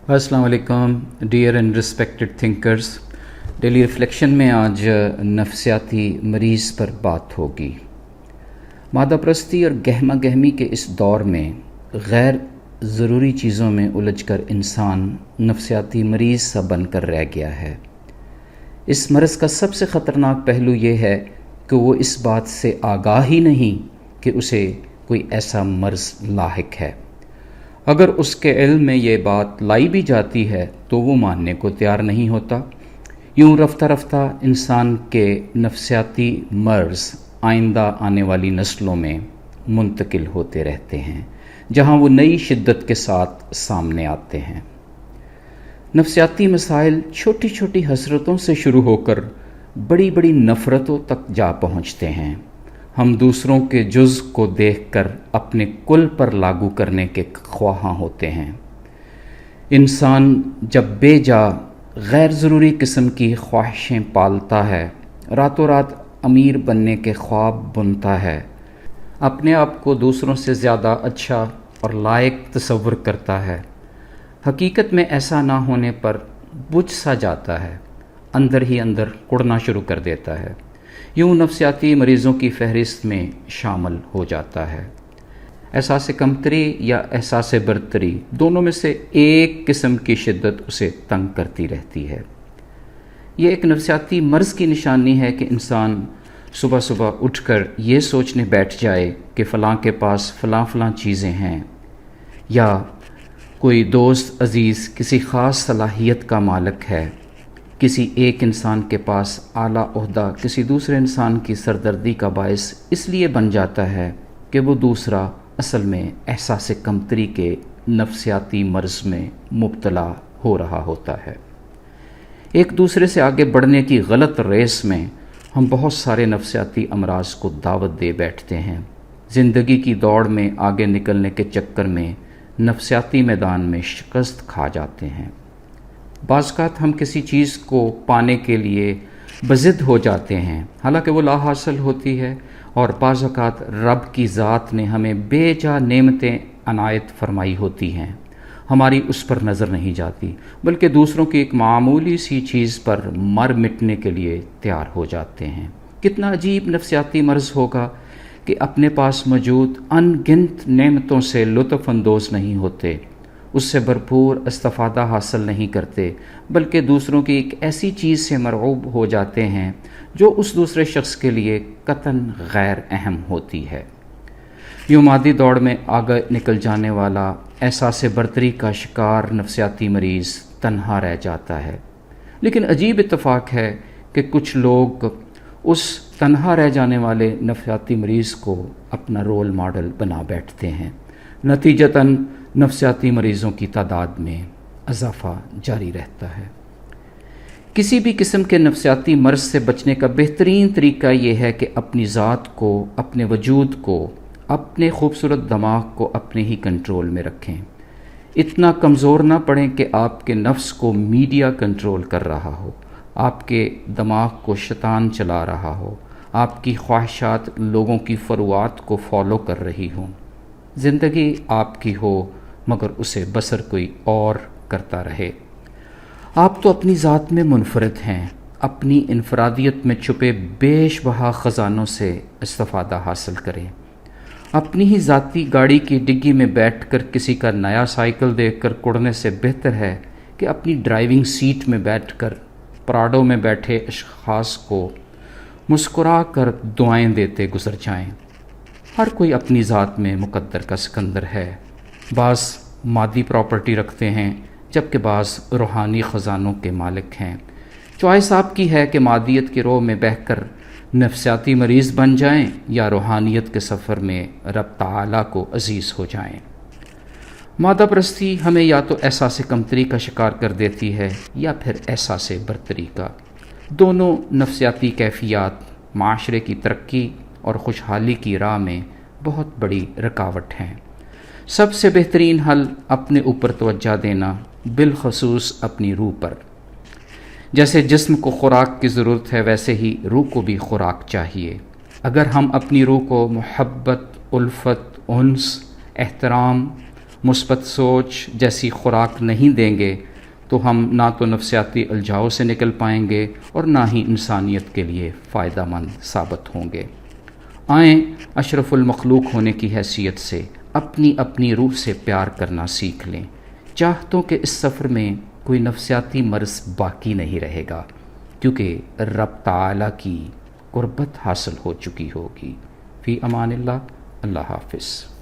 السلام علیکم dear and respected thinkers. Daily reflection میں آج نفسیاتی مریض پر بات ہوگی. مادہ پرستی اور گہما گہمی کے اس دور میں غیر ضروری چیزوں میں الجھ کر انسان نفسیاتی مریض سا بن کر رہ گیا ہے. اس مرض کا سب سے خطرناک پہلو یہ ہے کہ وہ اس بات سے آگاہ ہی نہیں کہ اسے کوئی ایسا مرض لاحق ہے. اگر اس کے علم میں یہ بات لائی بھی جاتی ہے تو وہ ماننے کو تیار نہیں ہوتا. یوں رفتہ رفتہ انسان کے نفسیاتی مرض آئندہ آنے والی نسلوں میں منتقل ہوتے رہتے ہیں، جہاں وہ نئی شدت کے ساتھ سامنے آتے ہیں. نفسیاتی مسائل چھوٹی چھوٹی حسرتوں سے شروع ہو کر بڑی بڑی نفرتوں تک جا پہنچتے ہیں. ہم دوسروں کے جز کو دیکھ کر اپنے کل پر لاگو کرنے کے خواہاں ہوتے ہیں. انسان جب بے جا غیر ضروری قسم کی خواہشیں پالتا ہے، راتوں رات امیر بننے کے خواب بنتا ہے، اپنے آپ کو دوسروں سے زیادہ اچھا اور لائق تصور کرتا ہے، حقیقت میں ایسا نہ ہونے پر بجھ سا جاتا ہے، اندر ہی اندر کڑنا شروع کر دیتا ہے. یوں نفسیاتی مریضوں کی فہرست میں شامل ہو جاتا ہے. احساس کمتری یا احساس برتری، دونوں میں سے ایک قسم کی شدت اسے تنگ کرتی رہتی ہے. یہ ایک نفسیاتی مرض کی نشانی ہے کہ انسان صبح صبح اٹھ کر یہ سوچنے بیٹھ جائے کہ فلاں کے پاس فلاں چیزیں ہیں، یا کوئی دوست عزیز کسی خاص صلاحیت کا مالک ہے. کسی ایک انسان کے پاس اعلیٰ عہدہ کسی دوسرے انسان کی سردردی کا باعث اس لیے بن جاتا ہے کہ وہ دوسرا اصل میں احساس کمتری کے نفسیاتی مرض میں مبتلا ہو رہا ہوتا ہے. ایک دوسرے سے آگے بڑھنے کی غلط ریس میں ہم بہت سارے نفسیاتی امراض کو دعوت دے بیٹھتے ہیں. زندگی کی دوڑ میں آگے نکلنے کے چکر میں نفسیاتی میدان میں شکست کھا جاتے ہیں. بعض اوقات ہم کسی چیز کو پانے کے لیے بضد ہو جاتے ہیں، حالانکہ وہ لا حاصل ہوتی ہے، اور بعض اوقات رب کی ذات نے ہمیں بے جا نعمتیں عنایت فرمائی ہوتی ہیں، ہماری اس پر نظر نہیں جاتی، بلکہ دوسروں کی ایک معمولی سی چیز پر مر مٹنے کے لیے تیار ہو جاتے ہیں. کتنا عجیب نفسیاتی مرض ہوگا کہ اپنے پاس موجود ان گنت نعمتوں سے لطف اندوز نہیں ہوتے، اس سے بھرپور استفادہ حاصل نہیں کرتے، بلکہ دوسروں کی ایک ایسی چیز سے مرعوب ہو جاتے ہیں جو اس دوسرے شخص کے لیے قطعاً غیر اہم ہوتی ہے. یوں مادی دوڑ میں آگے نکل جانے والا احساس برتری کا شکار نفسیاتی مریض تنہا رہ جاتا ہے. لیکن عجیب اتفاق ہے کہ کچھ لوگ اس تنہا رہ جانے والے نفسیاتی مریض کو اپنا رول ماڈل بنا بیٹھتے ہیں. نتیجتاً نفسیاتی مریضوں کی تعداد میں اضافہ جاری رہتا ہے. کسی بھی قسم کے نفسیاتی مرض سے بچنے کا بہترین طریقہ یہ ہے کہ اپنی ذات کو، اپنے وجود کو، اپنے خوبصورت دماغ کو اپنے ہی کنٹرول میں رکھیں. اتنا کمزور نہ پڑیں کہ آپ کے نفس کو میڈیا کنٹرول کر رہا ہو، آپ کے دماغ کو شیطان چلا رہا ہو، آپ کی خواہشات لوگوں کی فروعات کو فالو کر رہی ہوں. زندگی آپ کی ہو مگر اسے بسر کوئی اور کرتا رہے. آپ تو اپنی ذات میں منفرد ہیں. اپنی انفرادیت میں چھپے بیش بہا خزانوں سے استفادہ حاصل کریں. اپنی ہی ذاتی گاڑی کی ڈگی میں بیٹھ کر کسی کا نیا سائیکل دیکھ کر کڑنے سے بہتر ہے کہ اپنی ڈرائیونگ سیٹ میں بیٹھ کر پراڈو میں بیٹھے اشخاص کو مسکرا کر دعائیں دیتے گزر جائیں. ہر کوئی اپنی ذات میں مقدر کا سکندر ہے. بعض مادی پراپرٹی رکھتے ہیں جبکہ بعض روحانی خزانوں کے مالک ہیں. چوائس آپ کی ہے کہ مادیت کی رو میں بہہ کر نفسیاتی مریض بن جائیں یا روحانیت کے سفر میں رب تعالیٰ کو عزیز ہو جائیں. مادہ پرستی ہمیں یا تو احساس کمتری کا شکار کر دیتی ہے یا پھر احساس برتری کا. دونوں نفسیاتی کیفیات معاشرے کی ترقی اور خوشحالی کی راہ میں بہت بڑی رکاوٹ ہیں. سب سے بہترین حل اپنے اوپر توجہ دینا، بالخصوص اپنی روح پر. جیسے جسم کو خوراک کی ضرورت ہے ویسے ہی روح کو بھی خوراک چاہیے. اگر ہم اپنی روح کو محبت، الفت، انس، احترام، مثبت سوچ جیسی خوراک نہیں دیں گے تو ہم نہ تو نفسیاتی الجھاؤ سے نکل پائیں گے اور نہ ہی انسانیت کے لیے فائدہ مند ثابت ہوں گے۔ آئیں اشرف المخلوق ہونے کی حیثیت سے اپنی اپنی روح سے پیار کرنا سیکھ لیں۔ چاہتوں کہ اس سفر میں کوئی نفسیاتی مرض باقی نہیں رہے گا، کیونکہ رب تعالیٰ کی قربت حاصل ہو چکی ہوگی۔ فی امان اللہ، اللہ حافظ۔